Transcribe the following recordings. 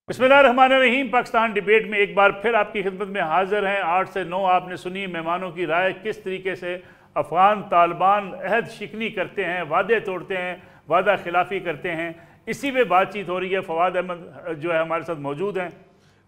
बिस्मिल्लाहिर्रहमानिर्रहीम। पाकिस्तान डिबेट में एक बार फिर आपकी खिदमत में हाजिर हैं। 8 से 9 आपने सुनी मेहमानों की राय, किस तरीके से अफ़गान तालिबान अहद शिकनी करते हैं, वादे तोड़ते हैं, वादा खिलाफ़ी करते हैं। इसी पे बातचीत हो रही है। फवाद अहमद जो है हमारे साथ मौजूद हैं।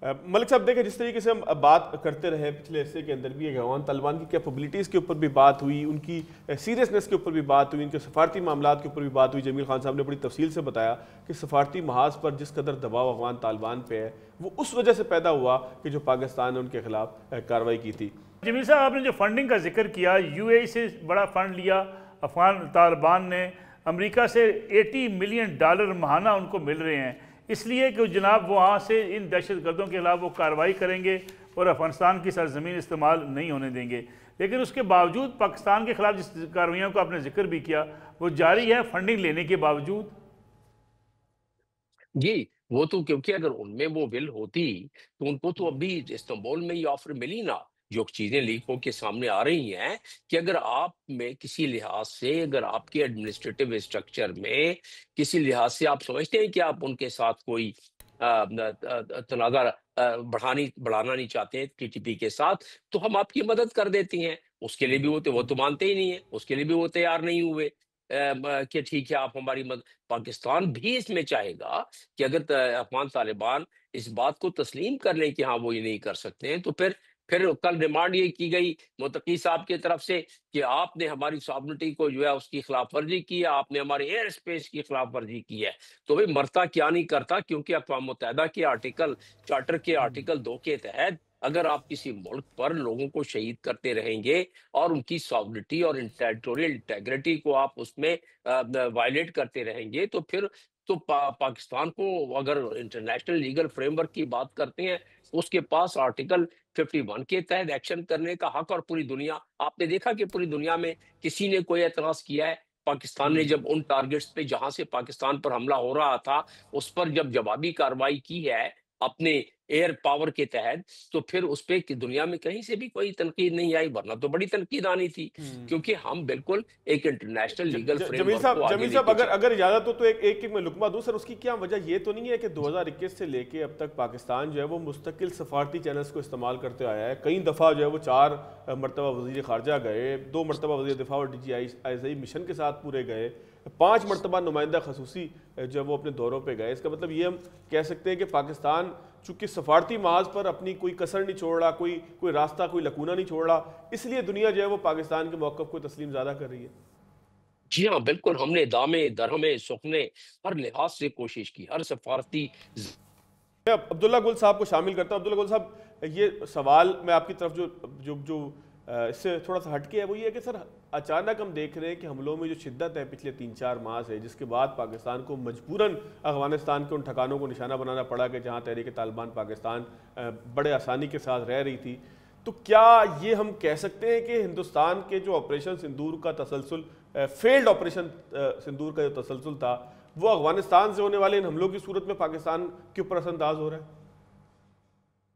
मलिक साहब देखें, जिस तरीके से हम बात करते रहे पिछले हिस्से के अंदर भी अफ़गान तालिबान की कैपेबिलिटीज़ के ऊपर भी बात हुई, उनकी सीरियसनेस के ऊपर भी बात हुई, उनके सफारती मामला के ऊपर भी बात हुई। जमील खान साहब ने बड़ी तफसील से बताया कि सफारती महाज पर जिस कदर दबाव अफ़गान तालिबान पे है वो उस वजह से पैदा हुआ कि जो पाकिस्तान ने उनके खिलाफ कार्रवाई की थी। जमील साहब, आपने जो फंडिंग का जिक्र किया, UAE से बड़ा फंड लिया अफ़गान तालिबान ने। अमेरिका से $80 मिलियन महाना उनको मिल रहे हैं, इसलिए कि जनाब वहाँ से इन दहशत गर्दों के खिलाफ वो कार्रवाई करेंगे और अफगानिस्तान की सरजमीन इस्तेमाल नहीं होने देंगे। लेकिन उसके बावजूद पाकिस्तान के खिलाफ जिस कार्रवाइयों का आपने जिक्र भी किया वो जारी है, फंडिंग लेने के बावजूद। जी, वो तो क्योंकि अगर उनमें वो विल होती, तो उनको तो अभी इस्तांबुल में ये ऑफ़र मिली ना, जो चीज़ें लीक होके सामने आ रही हैं कि अगर आप में किसी लिहाज से अगर आपके एडमिनिस्ट्रेटिव स्ट्रक्चर में किसी लिहाज से आप समझते हैं कि आप उनके साथ कोई तनाज़ा बढ़ाना नहीं चाहते हैं TTP के साथ, तो हम आपकी मदद कर देती हैं। उसके लिए भी वो तो मानते ही नहीं है, उसके लिए भी वो तैयार नहीं हुए कि ठीक है आप हमारी मदद। पाकिस्तान भी इसमें चाहेगा कि अगर अफ़गान तालिबान इस बात को तस्लीम कर लें कि हाँ, वो ये नहीं कर सकते हैं, तो फिर कल डिमांड ये की गई मुत्तकी साहब की तरफ से कि आपने हमारी सॉवरेनिटी को जो है उसकी खिलाफ वर्जी की है, आपने हमारे एयर स्पेस की खिलाफ वर्जी की है। तो भाई मरता क्या नहीं करता, क्योंकि अक़वाम मुत्तहिदा के चार्टर के आर्टिकल 2 के तहत अगर आप किसी मुल्क पर लोगों को शहीद करते रहेंगे और उनकी सॉवरेनिटी और टेरिटोरियल इंटेग्रिटी को आप उसमें वायलेट करते रहेंगे, तो फिर तो पाकिस्तान को अगर इंटरनेशनल लीगल फ्रेमवर्क की बात करते हैं, उसके पास आर्टिकल 51 के तहत एक्शन करने का हक। और पूरी दुनिया, आपने देखा कि पूरी दुनिया में किसी ने कोई एतराज किया है? पाकिस्तान ने जब उन टारगेट्स पे जहां से पाकिस्तान पर हमला हो रहा था, उस पर जब जवाबी कार्रवाई की है अपने एयर पावर के तहत, तो फिर उस पे कि दुनिया में कहीं से भी कोई तनकीद नहीं आई, वरना तो बड़ी तनकीद आनी थी, क्योंकि हम बिल्कुल एक इंटरनेशनल लीगल फ्रेमवर्क को आगे जमील साहब, लेके अगर चल। अगर इजाजत हो तो एक मैं लुकमा दूं सर। उसकी क्या वजह ये तो नहीं है कि 2021 से लेके अब तक पाकिस्तान जो है वो मुस्तकिल सफारती चैनल्स को इस्तेमाल करते आया है। कई दफ़ा जो है वो 4 मरतबा वज़ीर ख़ारजा गए, 2 मरतबा वज़ीर दिफा और DGI मिशन के साथ पूरे गए, 5 मरतबा नुमाइंदा खसूसी जब वो अपने दौरों पे गए। इसका मतलब ये हम कह सकते हैं कि पाकिस्तान चूंकि सफारती महाज पर अपनी कोई कसर नहीं छोड़ रहा, कोई रास्ता, कोई लकूना नहीं छोड़ रहा, इसलिए दुनिया जो है वो पाकिस्तान के मौक़िफ़ को तस्लीम ज़्यादा कर रही है। जी हाँ, बिल्कुल, हमने दामे दरहमे सुखने हर लिहाज से कोशिश की, हर सफारती। मैं अब्दुल्ला गुल साहब को शामिल करता हूँ। अब्दुल्ला गुल साहब, ये सवाल मैं आपकी तरफ जो जो जो इससे थोड़ा सा हटके है वो ये है कि सर अचानक हम देख रहे हैं कि हमलों में जो शिद्दत है पिछले 3-4 माह से, जिसके बाद पाकिस्तान को मजबूरन अफगानिस्तान के उन ठिकानों को निशाना बनाना पड़ा कि जहाँ तहरीक तालिबान पाकिस्तान बड़े आसानी के साथ रह रही थी। तो क्या ये हम कह सकते हैं कि हिंदुस्तान के जो ऑपरेशन सिंदूर का तसलसल, फेल्ड ऑपरेशन सिंदूर का जो तसलसल था, वो अफगानिस्तान से होने वाले इन हमलों की सूरत में पाकिस्तान के ऊपर असरअंदाज हो रहा है?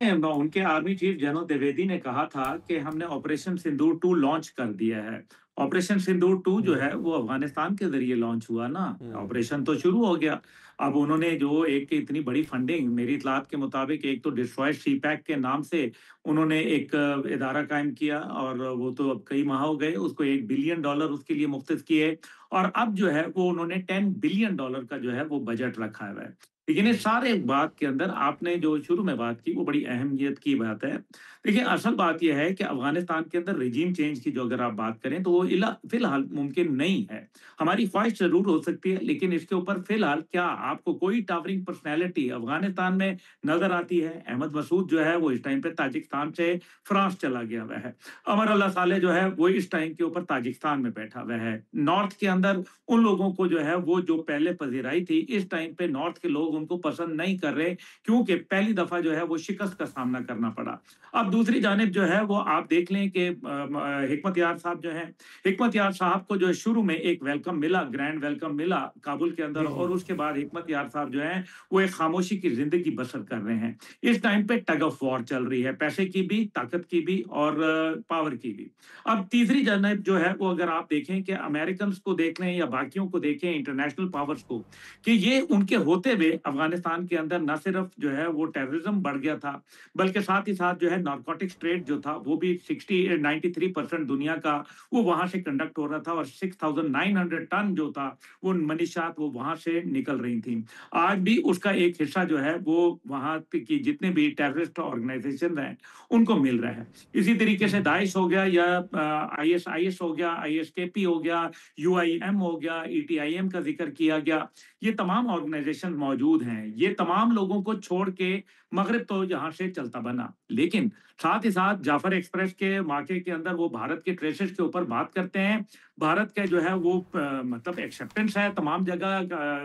उनके आर्मी चीफ जनरल द्विवेदी ने कहा था कि हमने ऑपरेशन सिंदूर 2 लॉन्च कर दिया है। ऑपरेशन सिंदूर 2 जो है वो अफगानिस्तान के जरिए लॉन्च हुआ ना। ऑपरेशन तो शुरू हो गया। अब उन्होंने जो एक इतनी बड़ी फंडिंग, मेरी इतलात के मुताबिक एक तो डिस्ट्रॉय शी पैक के नाम से उन्होंने एक इदारा कायम किया, और वो तो अब कई माह हो गए, उसको $1 बिलियन उसके लिए मुख्तस किए, और अब जो है वो उन्होंने $10 बिलियन का जो है वो बजट रखा हुआ है। लेकिन इस सारे बात के अंदर आपने जो शुरू में बात की वो बड़ी अहमियत की बात है। देखिए, असल बात यह है कि अफगानिस्तान के अंदर रिजीम चेंज की जो अगर आप बात करें तो वो फिलहाल मुमकिन नहीं है। हमारी ख्वाहिश जरूर हो सकती है, लेकिन इसके ऊपर फिलहाल क्या आपको कोई टावरिंग पर्सनैलिटी अफगानिस्तान में नजर आती है? अहमद मसूद जो है वो इस टाइम पे ताजिकिस्तान से फ्रांस चला गया हुआ है। अमर अल्लाह साले जो है वो इस टाइम के ऊपर ताजिकिस्तान में बैठा हुआ है। नॉर्थ के अंदर उन लोगों को जो है वो जो पहले पजीराई थी, इस टाइम पे नॉर्थ के लोग उनको पसंद नहीं कर रहे, क्योंकि पहली दफा जो है वो शिकस्त का सामना करना पड़ा। अब दूसरी जानिब जो है वो आप देख लें कि हिकमत यार साहब जो हैं, हिकमत यार साहब को जो है शुरू में एक वेलकम मिला, ग्रैंड वेलकम मिला काबुल के अंदर, और उसके बाद हिकमत यार साहब जो हैं वो एक खामोशी की जिंदगी बसर कर रहे हैं। इस टाइम पे टग ऑफ वॉर चल रही है, पैसे की भी, ताकत की भी, और पावर की भी। अब तीसरी जानिब जो है वो अगर आप देखें कि अमेरिकन को देख लें या बाकियों को देखें, इंटरनेशनल पावर्स को, कि ये उनके होते हुए अफगानिस्तान के अंदर न सिर्फ जो है वो टेररिज्म बढ़ गया था, बल्कि साथ ही साथ जो है नारकोटिक्स ट्रेड जो था वो भी 93% दुनिया का वो वहां से कंडक्ट हो रहा था, और 6,900 टन जो था वो मनीषात वो वहां से निकल रही थी। आज भी उसका एक हिस्सा जो है वो वहां की जितने भी टेररिस्ट ऑर्गेनाइजेशन हैं उनको मिल रहा है। इसी तरीके से दाइश हो गया, या आईएसआईएस हो गया, आईएसकेपी हो गया, यूआईएम हो गया, ईटीआईएम का जिक्र किया गया, ये तमाम ऑर्गेनाइजेशन मौजूद हैं। ये तमाम लोगों को छोड़ के मगरिब तो यहाँ से चलता बना, लेकिन साथ ही साथ जाफर एक्सप्रेस के वाक़े के अंदर वो भारत के ट्रेसेस के ऊपर बात करते हैं। भारत का जो है वो मतलब एक्सेप्टेंस है तमाम जगह,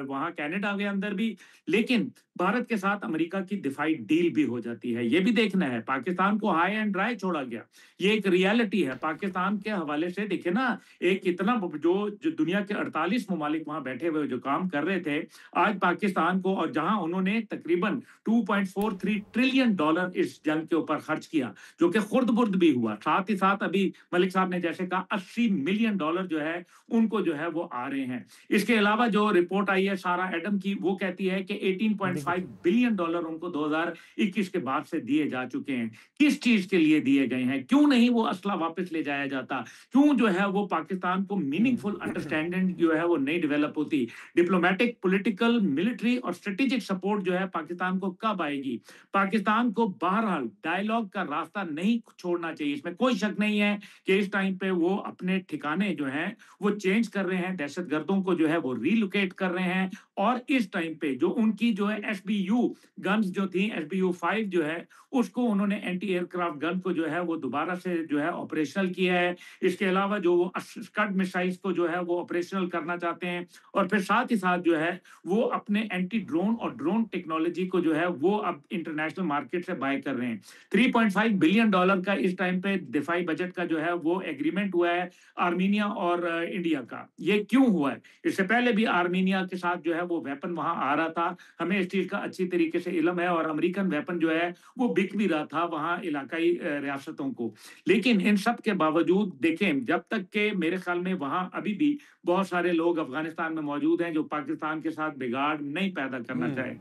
वहाँ कनाडा के अंदर भी, लेकिन भारत के साथ अमेरिका की दिफाई डील भी हो जाती है। ये भी देखना है, पाकिस्तान को हाई एंड ड्राई छोड़ा गया, ये एक रियलिटी है। पाकिस्तान के हवाले से देखे ना, एक इतना जो दुनिया के 48 ममालिक वहां बैठे हुए जो काम कर रहे थे, आज पाकिस्तान को, और जहां उन्होंने तकरीबन $2.43 ट्रिलियन इस जंग के ऊपर खर्च किया, जो कि खुर्द बुर्द भी हुआ। साथ ही साथ अभी मलिक साहब ने जैसे कहा $80 मिलियन जो है उनको जो है वो आ रहे हैं। इसके अलावा जो रिपोर्ट आई है सारा एडम की, वो कहती है कि $18.5 बिलियन उनको 2021 के बाद से दिए जा चुके हैं। किस चीज के लिए दिए गए हैं? क्यों नहीं वो असला वापस ले जाया जाता? क्यों जो है वो पाकिस्तान को मीनिंगफुल अंडरस्टैंडिंग जो है वो नहीं डेवलप होती? डिप्लोमेटिक, पॉलिटिकल, मिलिट्री और स्ट्रेटेजिक सपोर्ट जो है पाकिस्तान को कब आएगी? पाकिस्तान को बहरहाल डायलॉग का रास्ता नहीं छोड़ना चाहिए, इसमें कोई शक नहीं है कि इस टाइम पे वो अपने ठिकाने जो हैं वो चेंज कर रहे हैं, दहशतगर्दों को जो है वो रीलोकेट कर रहे हैं, और इस टाइम पे जो उनकी जो है एसबीयू गन्स जो थी, एसबीयू 5 जो है उसको उन्होंने एंटी एयरक्राफ्ट गन को जो है वो दोबारा से जो है ऑपरेशनल किया है। इसके अलावा जो वो स्कड मिसाइल्स को जो है वो ऑपरेशनल करना चाहते हैं, और फिर साथ ही साथ जो है वो अपने एंटी ड्रोन और ड्रोन टेक्नोलॉजी को जो है वो अब इंटरनेशनल मार्केट से बाय कर रहे हैं। $3.5 बिलियन का इस टाइम पे दिफाई बजट का जो है वो एग्रीमेंट हुआ है आर्मीनिया और इंडिया का। ये क्यों हुआ है? इससे पहले भी आर्मीनिया के साथ जो है वो वेपन वहां आ रहा था, हमें इस चीज का अच्छी तरीके से इल्म है, और अमेरिकन वेपन जो है वो बिक भी रहा था वहां इलाकाई रियासतों को। लेकिन इन सब के बावजूद देखें, जब तक के मेरे ख्याल में वहां अभी भी बहुत सारे लोग अफगानिस्तान में मौजूद हैं जो पाकिस्तान के साथ बिगाड़ नहीं पैदा करना चाहे।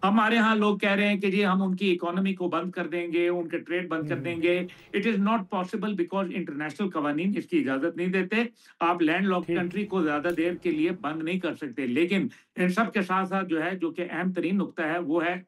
हमारे यहाँ लोग कह रहे हैं कि जी हम उनकी इकोनॉमी को बंद कर देंगे, उनके ट्रेड बंद कर देंगे। It is not possible, because international कवानीन इसकी इजाजत नहीं देते। आप लैंड लॉक कंट्री को ज्यादा देर के लिए बंद नहीं कर सकते। लेकिन इन सब के साथ साथ जो है, जो कि अहम तरीन नुकता है, वो है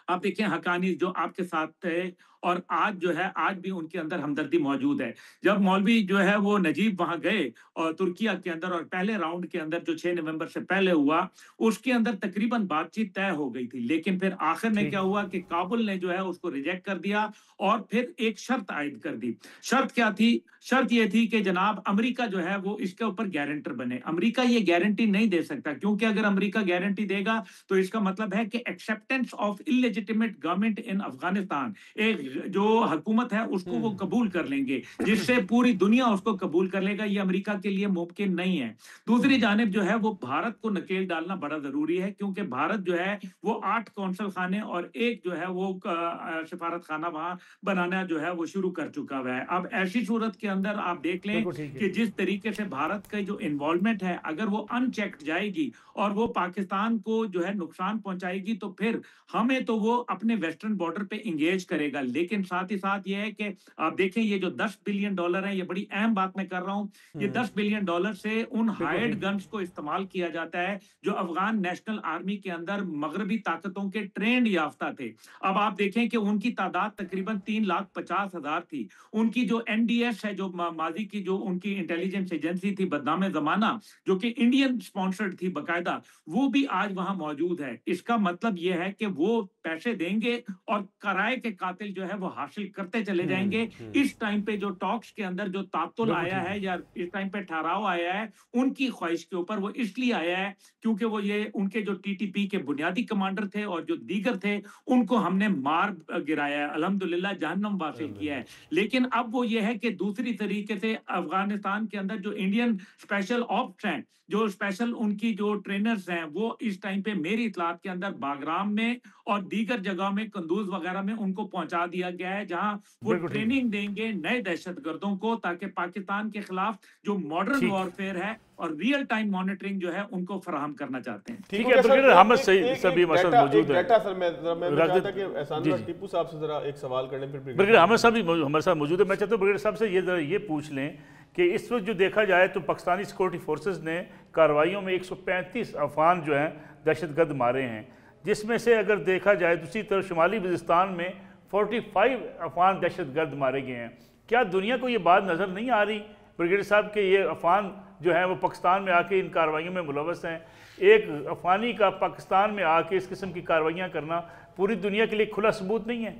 आप देखिए हकानी जो आपके साथ थे, और आज जो है आज भी उनके अंदर हमदर्दी मौजूद है। जब मौलवी जो है वो नजीब वहां गए और तुर्किया के अंदर, और पहले राउंड के अंदर जो 6 नवंबर से पहले हुआ, उसके अंदर तकरीबन बातचीत तय हो गई थी, लेकिन फिर आखिर में क्या हुआ कि काबुल ने जो है उसको रिजेक्ट कर दिया, और फिर एक शर्त आयद कर दी। शर्त क्या थी? शर्त ये थी कि जनाब अमेरिका जो है वो इसके ऊपर गारंटर बने। अमेरिका ये गारंटी नहीं दे सकता, क्योंकि अगर अमेरिका गारंटी देगा तो इसका मतलब है कि acceptance of illegitimate government in Afghanistan, एक जो हुकूमत है उसको वो कबूल कर लेंगे, जिससे पूरी दुनिया उसको कबूल कर लेगा। ये अमेरिका के लिए मुमकिन नहीं है। दूसरी जानिब जो है वो भारत को नकेल डालना बड़ा जरूरी है, क्योंकि भारत जो है वो 8 कौंसल खाने और एक जो है वो सिफारत खाना वहां बनाना जो है वो शुरू कर चुका हुआ है। अब ऐसी सूरत के अंदर आप देख लें कि जिस तरीके से भारत का जो इन्वॉल्वमेंट है, अगर वो अनचेक्ड जाएगी और वो पाकिस्तान को जो है नुकसान पहुंचाएगी, तो फिर हमें तो वो अपने वेस्टर्न बॉर्डर पे इंगेज करेगा। लेकिन साथ ही साथ ये है कि आप देखें ये जो $10 बिलियन है, ये बड़ी अहम बात मैं कर रहा हूँ, ये $10 बिलियन से उन हायर्ड गन्स को इस्तेमाल किया जाता है जो अफगान नेशनल आर्मी के अंदर मगरबी ताकतों के ट्रेंड याफ्ता थे। अब आप देखें कि उनकी तादाद तकरीबन 3,50,000 थी। उनकी जो एनडीएस है, जो माजी की जो उनकी इंटेलिजेंस एजेंसी थी बदनाम जमाना, जो कि इंडियन स्पॉन्सर्ड थी बकायदा, वो भी आज वहां मौजूद है। इसका मतलब यह है कि वो पैसे देंगे और किराए के कातिल जो है वो हासिल करते चले जाएंगे। इस टाइम पे जो टॉक्स के अंदर जो तातुल आया है, या इस टाइम पे ठहराव आया है उनकी ख्वाहिश के ऊपर, वो इसलिए आया है क्योंकि वो ये उनके जो टीटीपी के बुनियादी कमांडर थे और जो दीगर थे, उनको हमने मार गिराया है, अल्हम्दुलिल्लाह जहन्नम वासिल किया है। लेकिन अब वो ये है कि दूसरी तरीके से अफगानिस्तान के अंदर जो इंडियन स्पेशल ऑप्स हैं, जो स्पेशल उनकी जो ट्रेनर्स हैं, वो इस टाइम पे मेरी इतलात के अंदर बागराम में और दीगर दीगर जगह में कंदूज वगैरह में उनको पहुंचा दिया गया है, जहां वो बिल्कुल ठीक है। ट्रेनिंग देंगे नए दहशतगर्दों को, ताकि पाकिस्तान के खिलाफ जो मॉडर्न ठीक वॉरफेयर है और रियल टाइम मॉनिटरिंग जो है उनको फराहम करना चाहते हैं। ठीक हो है गया सर। ब्रिगेडियर एक- अहमद एक- सही एक- सभी एक मसल डाटा- मौजूद एक है। डाटा सर मैं रख चाहता दे- कि एहसान जी, अल्लाह जी। टीपू साहब से जरा एक सवाल करने फिर ब्रिगेडियर अहमद साहब भी हमारे साथ मौजूद है। मैं चाहता हूँ ब्रिगेडियर साहब से ये जरा ये पूछ लें कि इस वक्त जो देखा जाए तो पाकिस्तानी सिक्योरिटी फोर्सेस ने कार्रवाइयों में 135 अफगान जो हैं दहशतगर्द मारे हैं, जिसमें से अगर देखा जाए दूसरी तरफ शुमाली वज़ीरिस्तान में 45 अफगान दहशतगर्द मारे गए हैं। क्या दुनिया को ये बात नज़र नहीं आ रही ब्रिगेडियर साहब कि ये अफगान जो है वो पाकिस्तान में आके इन कार्रवाइयों में मुलवस हैं? एक अफगानी का पाकिस्तान में आके इस किस्म की कार्रवाइयाँ करना पूरी दुनिया के लिए खुला सबूत नहीं है?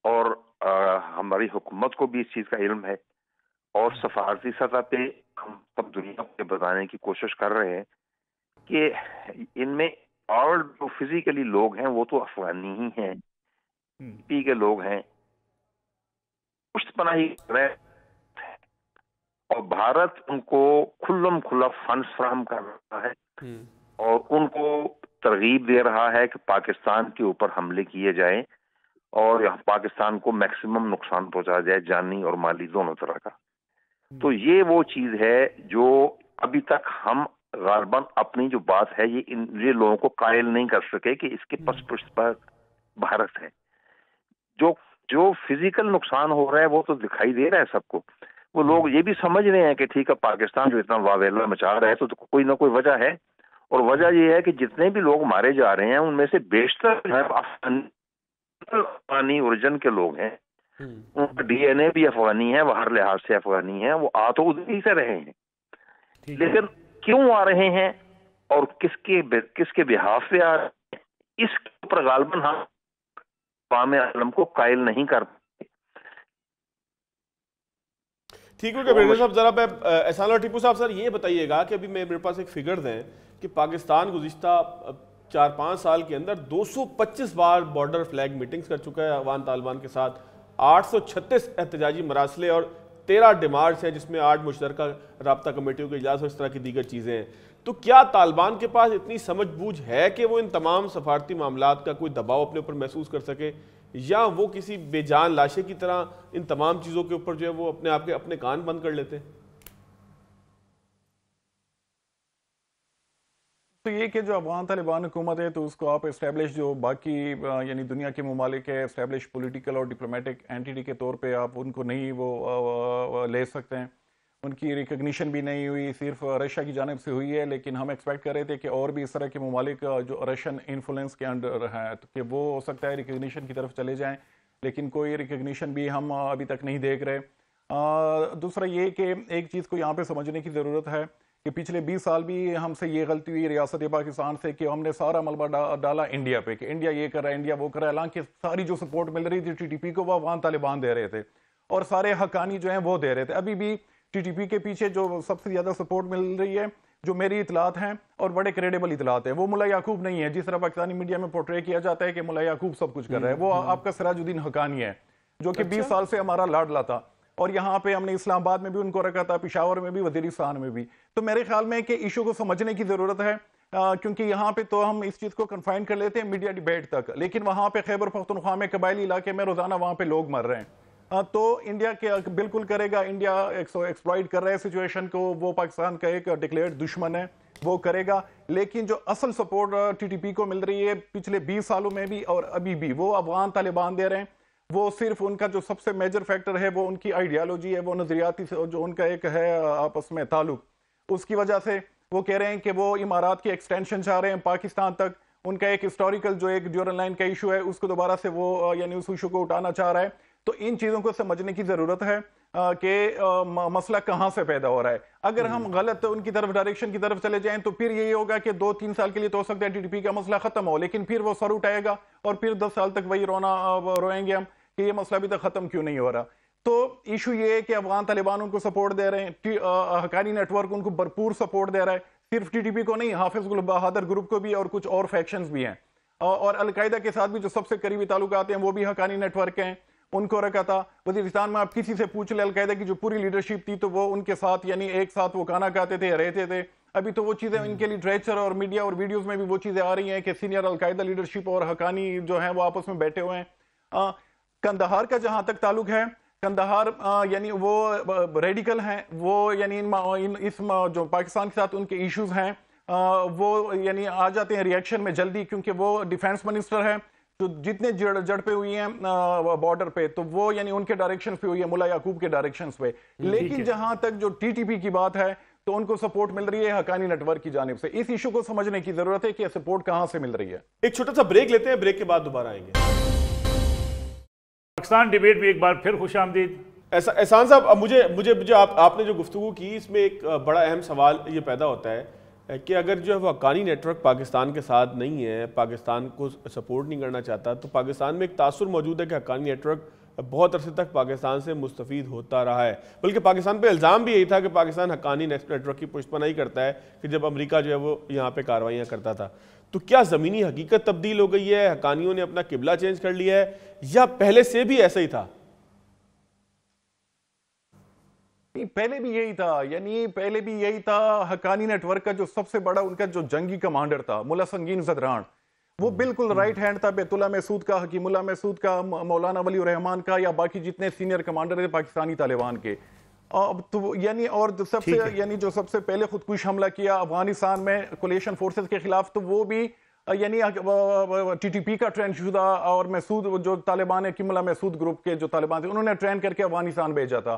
और हमारी हुकूमत को भी इस चीज़ का इल्म है और सफारती सतह पे हम सब दुनिया को बताने की कोशिश कर रहे हैं कि इनमें और जो फिजिकली लोग हैं वो तो अफगानी ही हैं, पी के लोग हैं, पुष्टपनाही कर रहे हैं और भारत उनको खुल्लम खुल्ला फंड्स फराहम कर रहा है और उनको तरगीब दे रहा है कि पाकिस्तान के ऊपर हमले किए जाएं और यहाँ पाकिस्तान को मैक्सिमम नुकसान पहुंचा जाए, जानी और माली दोनों तरह का। तो ये वो चीज है जो अभी तक हम गालबन अपनी जो बात है ये लोगों को कायल नहीं कर सके कि इसके पृष्ठ पर भारत है। जो जो फिजिकल नुकसान हो रहा है वो तो दिखाई दे रहा है सबको। वो लोग ये भी समझ रहे हैं कि ठीक है पाकिस्तान जो इतना वावेला मचा रहा है तो कोई ना कोई वजह है, और वजह ये है कि जितने भी लोग मारे जा रहे हैं उनमें से बेशतर अफगानी ओरिजिन के लोग हैं, उनका डीएनए भी अफगानी है, वो हर लिहाज से अफगानी है, वो आ तो उधर से रहे हैं, लेकिन क्यों आ रहे हैं और किसके बिहाफ पे आ रहे हैं इसके ऊपर गालबन हम अवाम आलम को कायल नहीं कर। ठीक हो गया ब्रिगेडियर साहब। जरा मैं एहसान टीपू साहब सर ये बताइएगा कि अभी मेरे पास एक फिगर्स हैं कि पाकिस्तान गुज़िश्ता 4-5 साल के अंदर 225 बार बॉर्डर फ्लैग मीटिंग्स कर चुका है अफगान तालिबान के साथ, 836 एहतजाजी मरासले और 13 डिमांड्स हैं जिसमें 8 मुश्तरका रब्ता कमेटियों के इजलास और इस तरह की दीगर चीज़ें हैं। तो क्या तालिबान के पास इतनी समझ बूझ है कि वो इन तमाम सफारती मामलात का कोई दबाव अपने ऊपर महसूस कर सके, या वो किसी बेजान लाशे की तरह इन तमाम चीज़ों के ऊपर जो है वो अपने कान बंद कर लेते हैं? तो ये कि जो अफगान तालिबान हुकूमत है तो उसको आप इस्टेब्लिश जो बाकी यानी दुनिया के ममालिक है इस्टेब्लिश पॉलिटिकल और डिप्लोमेटिक एंटिटी के तौर पे आप उनको नहीं वो ले सकते हैं। उनकी रिकग्निशन भी नहीं हुई, सिर्फ रशिया की जानिब से हुई है, लेकिन हम एक्सपेक्ट कर रहे थे कि और भी इस तरह के ममालिक जो रशियन इन्फ्लुएंस के अंडर हैं तो कि वो हो सकता है रिकग्निशन की तरफ चले जाएं, लेकिन कोई रिकग्निशन भी हम अभी तक नहीं देख रहे। दूसरा ये कि एक चीज़ को यहाँ पे समझने की ज़रूरत है कि पिछले 20 साल भी हमसे ये गलती हुई रियासत पाकिस्तान से कि हमने सारा मलबा डाला इंडिया पे कि इंडिया ये कर रहा है, इंडिया वो कर रहा है, हालांकि सारी जो सपोर्ट मिल रही थी टीटीपी को वो अफगान तालिबान दे रहे थे और सारे हकानी जो हैं वो दे रहे थे। अभी भी टीटीपी के पीछे जो सबसे ज़्यादा सपोर्ट मिल रही है, जो मेरी इतलात हैं और बड़े क्रेडिबल इतलात है, वो मुल्ला याकूब नहीं है जिस तरह पाकिस्तानी मीडिया में पोर्ट्रे किया जाता है कि मुल्ला याकूब सब कुछ कर रहा है। वो आपका सिराजुद्दीन हकानी है जो कि 20 साल से हमारा लाडला था और यहाँ पे हमने इस्लामाबाद में भी उनको रखा था, पिशावर में भी, वजीरिस्तान में भी। तो मेरे ख्याल में कि इशू को समझने की ज़रूरत है, क्योंकि यहाँ पे तो हम इस चीज़ को कन्फाइन कर लेते हैं मीडिया डिबेट तक, लेकिन वहाँ पे खैबर पख्तूनख्वा में कबायली इलाके में रोज़ाना वहाँ पे लोग मर रहे हैं। तो इंडिया के बिल्कुल करेगा, इंडिया एक्सप्लॉइट कर रहा है सिचुएशन को, वो पाकिस्तान का एक डिक्लेयर्ड दुश्मन है, वो करेगा। लेकिन जो असल सपोर्ट टीटीपी को मिल रही है पिछले 20 सालों में भी और अभी भी, वो अफगान तालिबान दे रहे हैं। वो सिर्फ उनका जो सबसे मेजर फैक्टर है वो उनकी आइडियालॉजी है, वो नजरियाती से जो उनका एक है आपस में ताल्लुक, उसकी वजह से वो कह रहे हैं कि वो इमारात की एक्सटेंशन चाह रहे हैं पाकिस्तान तक। उनका एक हिस्टोरिकल जो एक ड्यूरल लाइन का इशू है उसको दोबारा से वो यानी उस इशू को उठाना चाह रहा है। तो इन चीज़ों को समझने की ज़रूरत है कि मसला कहाँ से पैदा हो रहा है। अगर हम गलत उनकी तरफ डायरेक्शन की तरफ चले जाएं तो फिर यही होगा कि 2-3 साल के लिए तो हो सकता है टीटीपी का मसला खत्म हो, लेकिन फिर वो सर उठाएगा और फिर 10 साल तक वही रोएंगे हम कि ये मसला अभी तक खत्म क्यों नहीं हो रहा। तो इशू ये है कि अफगान तालिबान उनको सपोर्ट दे रहे हैं, हकानी नेटवर्क उनको भरपूर सपोर्ट दे रहा है, सिर्फ टीटीपी को नहीं, हाफिज गुल बहादुर ग्रुप को भी और कुछ और फैक्शंस भी हैं, और अलकायदा के साथ भी जो सबसे करीबी ताल्लुकात हैं वो भी हकानी नेटवर्क हैं, उनको रखा था। वजीरिस्तान में आप किसी से पूछ ले अलकायदा की जो पूरी लीडरशिप थी तो वो उनके साथ यानी एक साथ वो खाना खाते थे, रहते थे। अभी तो वो चीज़ें इनके लिटरेचर और मीडिया और वीडियोस में भी वो चीज़ें आ रही हैं कि सीनियर अलकायदा लीडरशिप और हकानी जो है वो आपस में बैठे हुए हैं। कंदहार का जहां तक ताल्लुक है, कंदहार यानी वो रेडिकल हैं, वो यानी इस जो पाकिस्तान के साथ उनके इश्यूज हैं वो यानी आ जाते हैं रिएक्शन में जल्दी, क्योंकि वो डिफेंस मिनिस्टर है। तो जितने जड़ पे हुई हैं बॉर्डर पे, तो वो यानी उनके डायरेक्शन पे हुई है, मुला याकूब के डायरेक्शन पे। लेकिन जहां तक जो टीटीपी की बात है तो उनको सपोर्ट मिल रही है हकानी नेटवर्क की जानिब से। इस इशू को समझने की जरूरत है कि सपोर्ट कहां से मिल रही है। एक छोटा सा ब्रेक लेते हैं, ब्रेक के बाद दोबारा आएंगे। पाकिस्तान डिबेट में एक बार फिर खुशामदीद। एहसान साहब, अब मुझे आपने जो गुफ्तगू की इसमें एक बड़ा अहम सवाल ये पैदा होता है कि अगर जो है वो हक्कानी नेटवर्क पाकिस्तान के साथ नहीं है, पाकिस्तान को सपोर्ट नहीं करना चाहता, तो पाकिस्तान में एक तासुर मौजूद है कि हक्कानी नेटवर्क बहुत अरसे तक पाकिस्तान से मुस्तफ़ीद होता रहा है। बल्कि पाकिस्तान पे इल्ज़ाम भी यही था कि पाकिस्तान हक्कानी नेटवर्क की पुष्पनाई करता है कि जब अमेरिका जो है वो यहाँ पे कार्रवाइयाँ करता था। तो क्या ज़मीनी हकीकत तब्दील हो गई है, हक्कानियों ने अपना किबला चेंज कर लिया है, या पहले से भी ऐसा ही था? पहले भी यही था, यानी पहले भी यही था। हक्कानी नेटवर्क का जो सबसे बड़ा उनका जो जंगी कमांडर था मुला संगीन ज़दरान, वो बिल्कुल राइट हैंड था बैतुल्ला महसूद का, हकीमुल्लाह महसूद का, मौलाना वली रहमान का, या बाकी जितने सीनियर कमांडर थे पाकिस्तानी तालिबान के। अब तो यानी और सबसे यानी जो सबसे पहले खुदकुश हमला किया अफगानिस्तान में कोलिशन फोर्सेस के खिलाफ, तो वो भी यानी टीटीपी का ट्रेन शुदा और महसूद जो तालिबान है, हकीमुल्लाह महसूद ग्रुप के जो तालिबान थे, उन्होंने ट्रेन करके अफगानिस्तान भेजा था।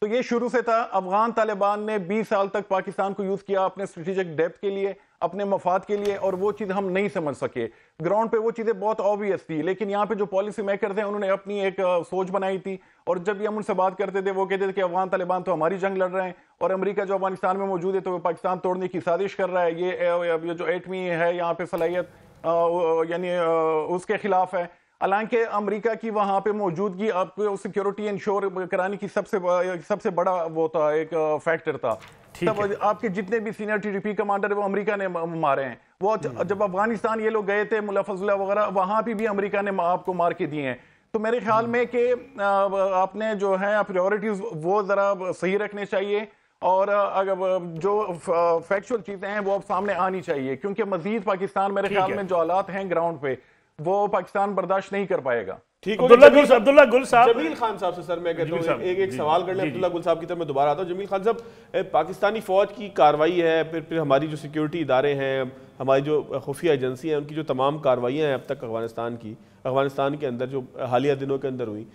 तो ये शुरू से था। अफगान तालिबान ने 20 साल तक पाकिस्तान को यूज किया अपने स्ट्रेटेजिक डेप्थ के लिए, अपने मफाद के लिए, और वो चीज़ हम नहीं समझ सके। ग्राउंड पे वो चीज़ें बहुत ऑब्वियस थी, लेकिन यहाँ पे जो पॉलिसी मेकर थे उन्होंने अपनी एक सोच बनाई थी। और जब भी हम उनसे बात करते थे वो कहते थे कि अफगान तालिबान तो हमारी जंग लड़ रहे हैं, और अमेरिका जो अफगानिस्तान में मौजूद है तो वो पाकिस्तान तोड़ने की साजिश कर रहा है। ये जो एटमी है यहाँ पे सलाहियत यानी उसके खिलाफ है। हालांकि अमेरिका की वहां पे मौजूदगी आपको सिक्योरिटी इंश्योर कराने की सबसे बड़ा वो था, एक फैक्टर था। तब आपके जितने भी सीनियर टीटीपी कमांडर वो अमेरिका ने मारे हैं। वो जब अफगानिस्तान ये लोग गए थे, मुल्ला फजलुल्लाह वगैरह, वहां पे भी अमेरिका ने आपको मार के दिए हैं। तो मेरे ख्याल में कि आपने जो है प्रायोरिटीज वो जरा सही रखने चाहिए, और अगर जो फैक्चुअल चीजें हैं वो अब सामने आनी चाहिए, क्योंकि मजीद पाकिस्तान मेरे ख्याल में जो हालात हैं ग्राउंड पे वो पाकिस्तान बर्दाश्त नहीं कर पाएगा। ठीक है। अब्दुल्ला गुल साहब, जमील खान साहब से सर मैं कहता हूँ एक सवाल कर लें। अब्दुल्ला गुल साहब की तरफ मैं दोबारा आता हूँ। जमील खान साहब, पाकिस्तानी फौज की कार्रवाई है, फिर हमारी जो सिक्योरिटी इदारे हैं, हमारी जो खुफिया एजेंसी हैं, उनकी जो तमाम कार्रवाइयाँ हैं अब तक अफगानिस्तान के अंदर जो हालिया दिनों के अंदर हुई,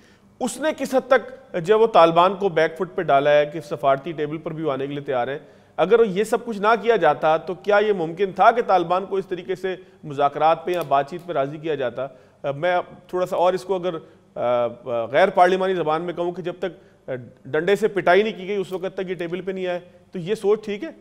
उसने किस हद तक जो वो तालिबान को बैकफुट पे डाला है कि सफारती टेबल पर भी आने के लिए तैयार हैं? अगर ये सब कुछ ना किया जाता तो क्या ये मुमकिन था कि तालिबान को इस तरीके से मुज़ाकरात पे या बातचीत पे राज़ी किया जाता? मैं थोड़ा सा और इसको अगर गैर पार्लिमानी ज़बान में कहूँ कि जब तक डंडे से पिटाई नहीं की गई उस वक्त तक ये टेबल पे नहीं आए, तो ये सोच ठीक है?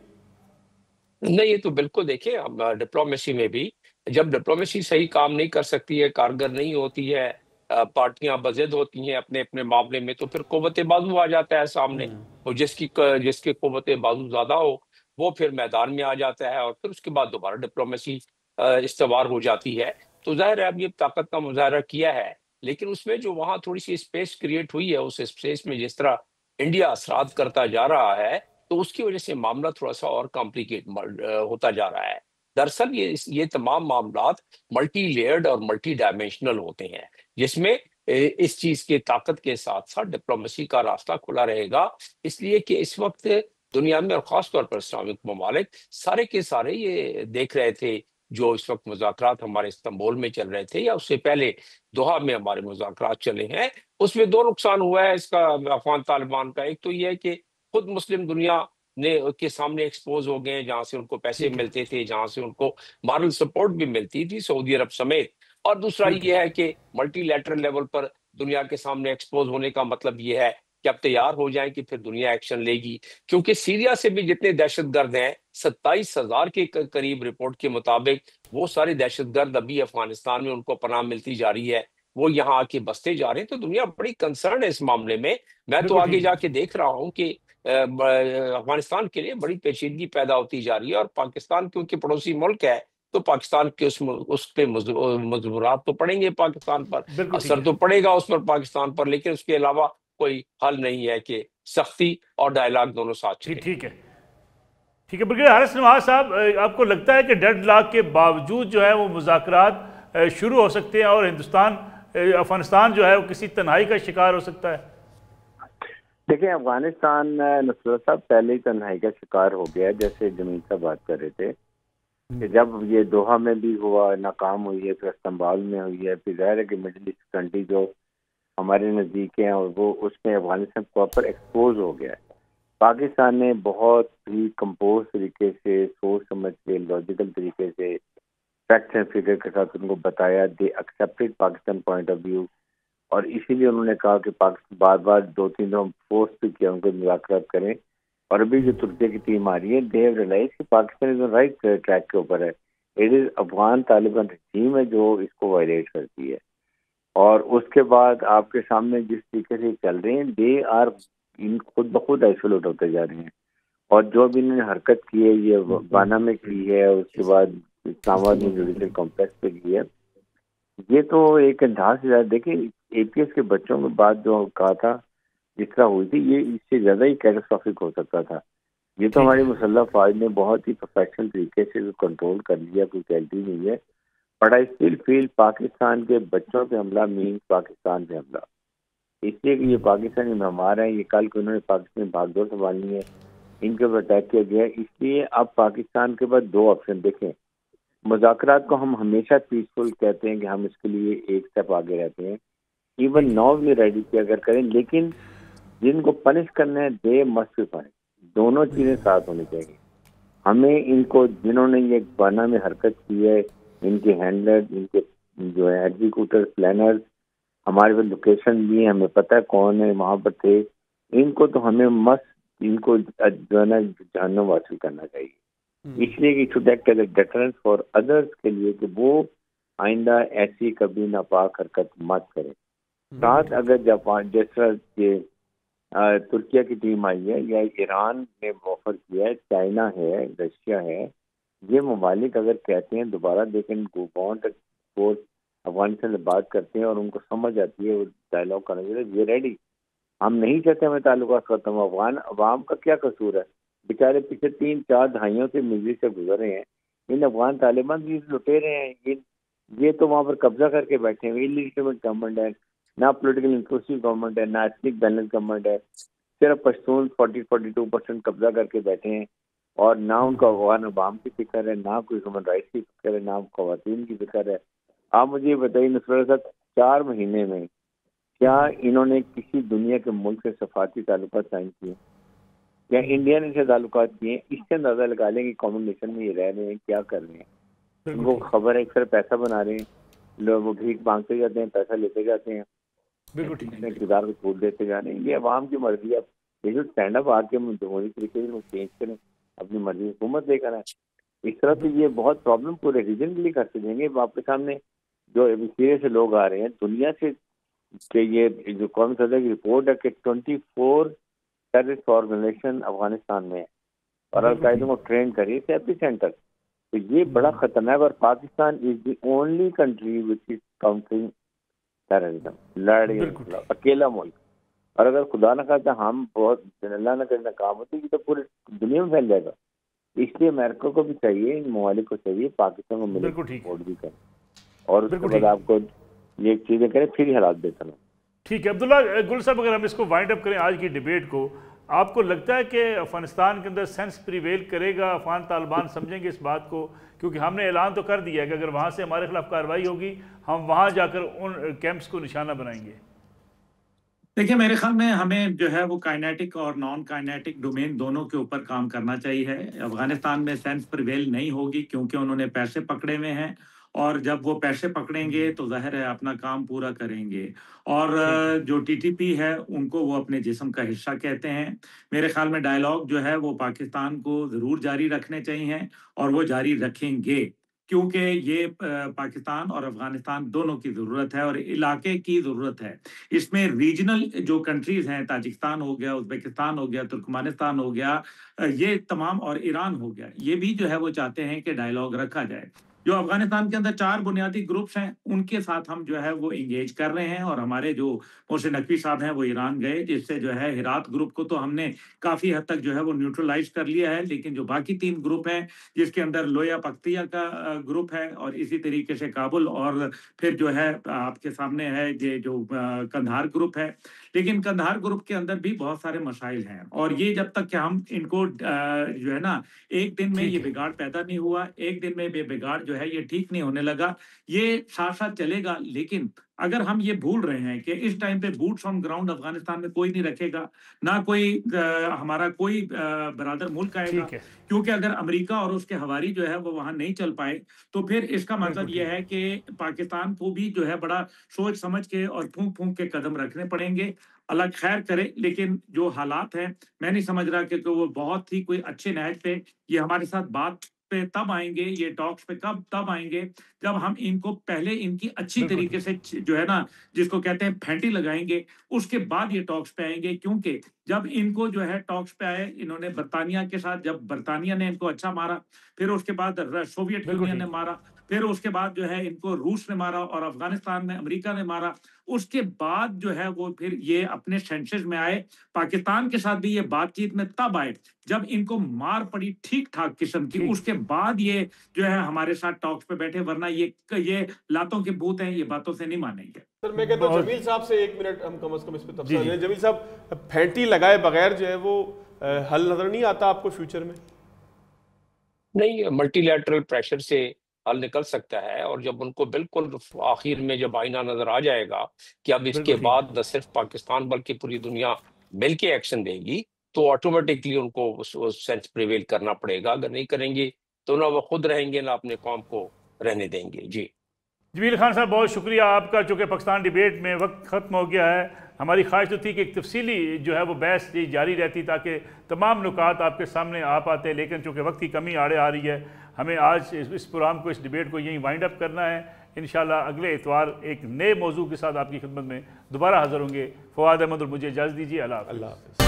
नहीं, ये तो बिल्कुल देखिए, अब डिप्लोमेसी में भी जब डिप्लोमेसी सही काम नहीं कर सकती है, कारगर नहीं होती है, पार्टियां बज़िद होती हैं अपने अपने मामले में, तो फिर कुव्वत बाजू आ जाता है सामने, और जिसके कुव्वत बाजू ज्यादा हो वो फिर मैदान में आ जाता है, और फिर उसके बाद दोबारा डिप्लोमेसी इस्तेमाल हो जाती है। तो जाहिर है अब ये ताकत का मुजाहरा किया है, लेकिन उसमें जो वहां थोड़ी सी स्पेस क्रिएट हुई है, उस स्पेस में जिस तरह इंडिया असरात करता जा रहा है, तो उसकी वजह से मामला थोड़ा सा और कॉम्प्लिकेट होता जा रहा है। दरअसल ये तमाम मामलात मल्टी लेयर्ड और मल्टी डायमेंशनल होते हैं, जिसमें इस चीज के ताकत के साथ साथ डिप्लोमेसी का रास्ता खुला रहेगा, इसलिए कि इस वक्त दुनिया में और खासतौर पर इस्लामिक ममालिक सारे के सारे ये देख रहे थे, जो इस वक्त मुज़ाकरात हमारे इस्तांबुल में चल रहे थे या उससे पहले दोहा में हमारे मुज़ाकरात चले हैं, उसमें दो नुकसान हुआ है इसका अफगान तालिबान का। एक तो ये है कि खुद मुस्लिम दुनिया के सामने एक्सपोज हो गए, जहां से उनको पैसे मिलते थे, जहां से उनको मॉरल सपोर्ट भी मिलती थी सऊदी अरब समेत। और दूसरा ये है कि मल्टीलैटरल लेवल पर दुनिया के सामने एक्सपोज होने का मतलब ये है कि अब तैयार हो जाएं कि फिर दुनिया एक्शन लेगी, क्योंकि सीरिया से भी जितने दहशतगर्द हैं 27,000 के करीब रिपोर्ट के मुताबिक, वो सारे दहशतगर्द अभी अफगानिस्तान में उनको पनाह मिलती जा रही है, वो यहाँ आके बसते जा रहे हैं। तो दुनिया बड़ी कंसर्न है इस मामले में। मैं तो आगे जाके देख रहा हूँ कि अफगानिस्तान के लिए बड़ी पेचीदगी पैदा होती जा रही है, और पाकिस्तान क्योंकि पड़ोसी मुल्क है, तो पाकिस्तान के उस पे मजबूरात तो पड़ेंगे पाकिस्तान पर, असर तो पड़ेगा उस पर पाकिस्तान पर, लेकिन उसके अलावा कोई हल नहीं है कि सख्ती और डायलॉग दोनों साथ चलें। ठीक है। ठीक है, ब्रिगेडियर हारिस नवाज साहब, आपको लगता है कि डेडलॉक के बावजूद जो है वो मुज़ाकरात शुरू हो सकते हैं और अफगानिस्तान जो है वो किसी तन्हाई का शिकार हो सकता है? देखिए, अफगानिस्तान नुसरत साहब पहले ही तन्हाई का शिकार हो गया है। जैसे जमीन साहब बात कर रहे थे कि जब ये दोहा में भी हुआ, नाकाम हुई है, फिर इस्तांबुल में हुई है, फिर जाहिर है कि मिडिल ईस्ट कंट्री जो हमारे नज़दीक हैं और वो उसमें अफगानिस्तान प्रॉपर एक्सपोज हो गया है। पाकिस्तान ने बहुत ही कंपोज तरीके से, सोच समझ के, लॉजिकल तरीके से, फैक्ट्स एंड फिगर के साथ उनको बताया। They accepted Pakistan point of view, और इसीलिए उन्होंने कहा कि पाकिस्तान बार बार 2-3 दफा फोर्स भी किया उनको मुज़ाकरात करें। और अभी जो तुर्की की टीम आ रही है, दे हैव रियलाइज कि पाकिस्तान इज राइट ट्रैक के ऊपर है। It is Afghan Taliban team है जो इसको वायलेट करती है। और उसके बाद आपके सामने जिस तरीके से चल रहे हैं, दे आर इन खुद ब खुद आइसोलेट होते जा रहे हैं। और जो भी इन्होंने हरकत की है, ये बाना में की है, उसके बाद इस्लामाबाद में जुडिशल कॉम्प्लेक्स पे की है, ये तो एक अंदाज से ज्यादा। देखिए, एपीएस के बच्चों के बाद जो कहा था जिस तरह हुई थी, ये इससे ज्यादा ही कैटास्ट्रोफिक हो सकता था। ये तो हमारी मुसल्लह फौज ने बहुत ही प्रोफेशनल तरीके से कंट्रोल कर लिया, कोई गलती नहीं है। But I still feel Pakistan के बच्चों पे हमला मीन्स पाकिस्तान पे हमला, इसलिए कि ये पाकिस्तानी मेहमान हैं, ये कल को उन्होंने पाकिस्तान भागदौड़ संभालनी है, इनके ऊपर अटैक किया गया है। इसलिए अब पाकिस्तान के पास दो ऑप्शन देखें। मुज़ाकरात को हम हमेशा पीसफुल कहते हैं कि हम इसके लिए एक स्टेप आगे रहते हैं, इवन नाउ भी रेडी किया अगर करें, लेकिन जिनको पनिश करना है दे मस्ट बी पनिश। दोनों चीजें साथ होनी चाहिए। हमें इनको, जिन्होंने ये बना में हरकत की है, इनके हैंडलर, इनके जो है एग्जीक्यूटर्स, प्लानर्स, हमारे पास लोकेशन भी है, हमें पता है कौन है वहां पर थे, इनको तो हमें मस्त इनको जो है ना जहन्नुम हासिल करना चाहिए। इसलिए कि should act as a deterrence for others के लिए कि वो आइंदा ऐसी कभी नापाक हरकत मत करें। साथ अगर जापान जिस तरह के तुर्किया की टीम आई है या ईरान ने ऑफर किया है, चाइना है, रशिया है, ये ममालिक अगर कहते हैं दोबारा देखें बॉन्ड फोर्स अफगानिस्तान से बात करते हैं और उनको समझ आती है वो डायलॉग करने के लिए, ये रेडी। हम नहीं चाहते हमें ताल्लुकात खत्म हो। अफगान अवाम का क्या कसूर है? बेचारे पिछले 3-4 दहाइयों से मिजरी से गुजर रहे हैं। इन अफगान तालिबान भी लुटेरे हैं, ये तो वहाँ पर कब्जा करके बैठे हैं। इलीजिटिमेट गवर्नमेंट है, ना पॉलिटिकल इंक्लूसिव गवर्नमेंट है, ना एथनिक बैलेंस गवर्नमेंट है, सिर्फ पश्तून 40-42% कब्जा करके बैठे हैं। और ना उनको अफगान अवाम की फिक्र है, ना कोई ह्यूमन राइट्स की फिक्र है, ना खवातीन की फिक्र है। आप मुझे ये बताइए नुसरत साहब, 4 महीने में क्या इन्होंने किसी दुनिया के मुल्क से सफारती ताल्लुकात साइन किए या इंडिया ने इनसे ताल्लुकात किए? इससे अंदाजा लगा लें कि कॉमन नेशन में ये रह रहे हैं, क्या कर रहे हैं। उनको खबर है एक तरह पैसा बना रहे हैं, लोग वो भीख मांगते जाते हैं, पैसा लेते जाते हैं, इक़्तिदार को छूट देते जा रहे हैं। ये अवाम की मर्जी है। ये जो स्टैंड अप आके जमहूरी तरीके से चेंज करें, अपनी मर्जी हुकूमत लेकर आए। इस तरह से ये बहुत प्रॉब्लम पूरे रीजन के लिए करते देंगे। आपके सामने जो सीरियस से लोग आ रहे हैं दुनिया से कि ये जो कौम सदर की रिपोर्ट है कि 24 टेररिस्ट ऑर्गेनाइजेशन अफगानिस्तान में है और अलकायदा को ट्रेन करी थे एपी सेंटर। तो ये बड़ा खतरनाक, और Pakistan is the only country which is countering terrorism, लड़ाई अकेला मुल्क। और अगर खुदा न खाता हम बहुत अल्लाह न करे नाकाम होती तो पूरे दुनिया में फैल जाएगा। इसलिए अमेरिका को भी चाहिए, इन ममालिक को चाहिए पाकिस्तान को मिले सपोर्ट भी करें और उसके बाद आपको ये चीजें करें, फिर हालात बेहतर हो। ठीक है अब्दुल्ला गुल साहब, अगर हम इसको वाइंड अप करें आज की डिबेट को, आपको लगता है कि अफगानिस्तान के अंदर सेंस प्रिवेल करेगा, अफगान तालिबान समझेंगे इस बात को? क्योंकि हमने ऐलान तो कर दिया है कि अगर वहाँ से हमारे खिलाफ कार्रवाई होगी हम वहाँ जाकर उन कैंप्स को निशाना बनाएंगे। देखिए, मेरे ख्याल में हमें जो है वो काइनेटिक और नॉन काइनेटिक डोमेन दोनों के ऊपर काम करना चाहिए। अफगानिस्तान में सेंस प्रिवेल नहीं होगी क्योंकि उन्होंने पैसे पकड़े हुए हैं, और जब वो पैसे पकड़ेंगे तो जाहिर है अपना काम पूरा करेंगे। और जो टीटीपी है उनको वो अपने जिस्म का हिस्सा कहते हैं। मेरे ख्याल में डायलॉग जो है वो पाकिस्तान को ज़रूर जारी रखने चाहिए और वो जारी रखेंगे, क्योंकि ये पाकिस्तान और अफगानिस्तान दोनों की ज़रूरत है और इलाके की ज़रूरत है। इसमें रीजनल जो कंट्रीज़ हैं, ताजिकिस्तान हो गया, उज़्बेकिस्तान हो गया, तुर्कमेनिस्तान हो गया, ये तमाम, और ईरान हो गया, ये भी जो है वो चाहते हैं कि डायलॉग रखा जाए। जो अफगानिस्तान के अंदर 4 बुनियादी ग्रुप्स हैं, उनके साथ हम जो है वो इंगेज कर रहे हैं। और हमारे जो मोहसिन नकवी साहब हैं वो ईरान गए, जिससे जो है हिरात ग्रुप को तो हमने काफ़ी हद तक जो है वो न्यूट्रलाइज़ कर लिया है। लेकिन जो बाकी 3 ग्रुप हैं, जिसके अंदर लोया पख्तिया का ग्रुप है, और इसी तरीके से काबुल, और फिर जो है आपके सामने है ये जो कंधार ग्रुप है। लेकिन कंधार ग्रुप के अंदर भी बहुत सारे मसाइल हैं, और ये जब तक कि हम इनको जो है ना, एक दिन में ये बिगाड़ पैदा नहीं हुआ, एक दिन में ये बिगाड़ जो है ये ठीक नहीं होने लगा, ये साथ साथ चलेगा। लेकिन अगर हम ये भूल रहे हैं कि इस टाइम पे बूट्स ऑन ग्राउंड अफगानिस्तान में कोई नहीं रखेगा, ना कोई हमारा कोई बरादर मुल्क आएगा, क्योंकि अगर अमेरिका और उसके हवारी जो है वो वहां नहीं चल पाए, तो फिर इसका मतलब ये है कि पाकिस्तान को भी जो है बड़ा सोच समझ के और फूंक फूंक के कदम रखने पड़ेंगे। अल्लाह खैर करे, लेकिन जो हालात हैं, मैं नहीं समझ रहा कि वो बहुत ही कोई अच्छे नहज पे ये हमारे साथ बात पे तब आएंगे, ये टॉक्स पे कब तब आएंगे जब हम इनको पहले इनकी अच्छी तरीके से जो है ना, जिसको कहते हैं फेंटी लगाएंगे, उसके बाद ये टॉक्स पे आएंगे। क्योंकि जब इनको जो है टॉक्स पे आए, इन्होंने बर्तानिया के साथ, जब बर्तानिया ने इनको अच्छा मारा, फिर उसके बाद सोवियत यूनियन ने मारा, फिर उसके बाद जो है इनको रूस ने मारा, और अफगानिस्तान में अमेरिका ने मारा। उसके बाद जो है वो फिर ये अपने सेंसेस में आए। पाकिस्तान के साथ भी ये बातचीत में तब आए जब इनको मार पड़ी ठीक ठाक किस्म की, उसके बाद ये जो है हमारे साथ टॉक्स पे बैठे, वरना ये लातों के भूत हैं, ये बातों से नहीं मानेंगे। सर मैं कहता हूँ जमील साहब से 1 मिनट हम कम से कम इस पे तफसील लें। जमील साहब, फेंटी लगाए बगैर जो है वो हल नजर नहीं आता आपको फ्यूचर में? नहीं, मल्टीलैटरल प्रेशर से हल निकल सकता है, और जब उनको बिल्कुल आखिर में जब आईना नजर आ जाएगा कि अब इसके बाद न सिर्फ पाकिस्तान बल्कि पूरी दुनिया मिलके एक्शन देगी, तो ऑटोमेटिकली उनको उस सेंस प्रिवेल करना पड़ेगा। अगर नहीं करेंगे तो ना वो खुद रहेंगे, ना अपने कौम को रहने देंगे। जी जमील खान साहब, बहुत शुक्रिया आपका। चूँकि पाकिस्तान डिबेट में वक्त ख़त्म हो गया है, हमारी ख्वाहिश तो थी कि एक तफसीली जो है वो बहस जारी रहती ताकि तमाम नुकात आपके सामने आ पाते, लेकिन चूँकि वक्त की कमी आड़े आ रही है, हमें आज इस प्रोग्राम को, इस डिबेट को यहीं वाइंड अप करना है। इंशाल्लाह अगले इतवार एक नए मौजू के साथ आपकी खिदमत में दोबारा हाज़िर होंगे। फवाद अहमद और मुझे इजाज़त दीजिए। अल्लाह हाफ़िज़।